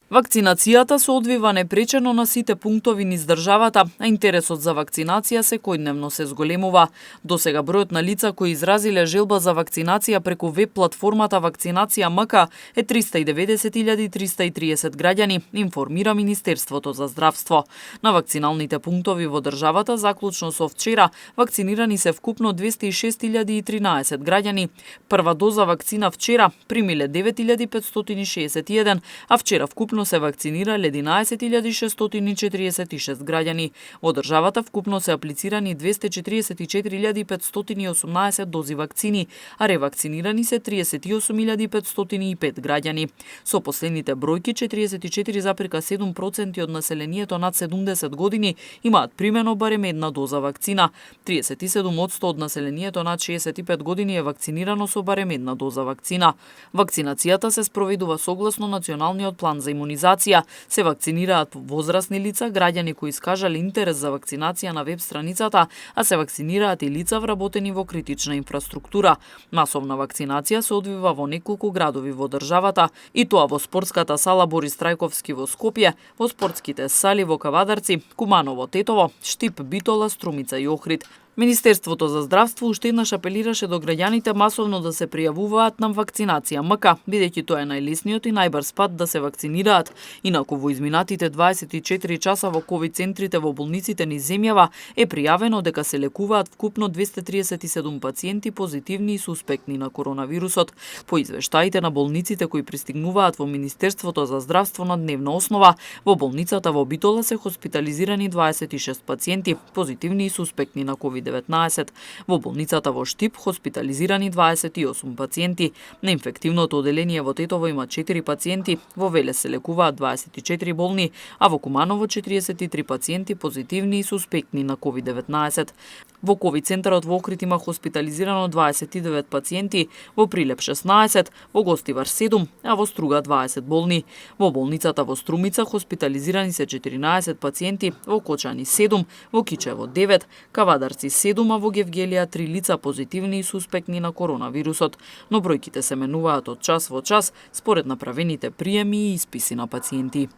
Вакцинацијата се одвива непречено на сите пунктови низ државата, а интересот за вакцинација секојдневно се зголемува. Досега бројот на лица кои изразиле желба за вакцинација преку веб платформата Вакцинација МК е 390.330 граѓани, информира Министерството за здравство. На вакциналните пунктови во државата заклучно со вчера вакцинирани се вкупно 206.013 граѓани. Прва доза вакцина вчера примиле 9.561, а вчера вкупно се вакцинирале 11.646 граѓани. Во државата вкупно се аплицирани 244.518 дози вакцини, а ревакцинирани се 38.505 граѓани. Со последните бројки 44,7% од населението над 70 години имаат примено барем една доза вакцина. 37% од населението над 65 години е вакцинирано со барем една доза вакцина. Вакцинацијата се спроведува согласно националниот план за имунизација. Се вакцинираат возрастни лица, граѓани кои искажале интерес за вакцинација на веб страницата, а се вакцинираат и лица вработени во критична инфраструктура. Масовна вакцинација се одвива во неколку градови во државата, и тоа во спортската сала Борис Трајковски во Скопје, во спортските сали во Кавадарци, Куманово, Тетово, Штип, Битола, Струмица и Охрид. Министерството за здравство уште еднаш апелираше до граѓаните масовно да се пријавуваат на вакцинација МК, бидејќи тоа е најлесниот и најбрз пат да се вакцинираат. Инаку во изминатите 24 часа во ковид центрите во болниците низ земјава е пријавено дека се лекуваат вкупно 237 пациенти позитивни и суспектни на коронавирусот. По извештаите на болниците кои пристигнуваат во Министерството за здравство на дневна основа, во болницата во Битола се хоспитализирани 26 пациенти позитивни и суспектни на COVID-19. Во болницата во Штип хоспитализирани 28 пациенти. На инфективното оделение во Тетово има 4 пациенти, во Велес се лекуваат 24 болни, а во Куманово 43 пациенти позитивни и суспектни на COVID-19. Во ковид центарот во Охрид има хоспитализирано 29 пациенти, во Прилеп 16, во Гостивар 7, а во Струга 20 болни. Во болницата во Струмица хоспитализирани се 14 пациенти, во Кочани 7, во Кичево 9, Кавадарци 7, а во Гевгелија 3 лица позитивни и суспектни на коронавирусот, но бројките се менуваат од час во час според направените приеми и исписи на пациенти.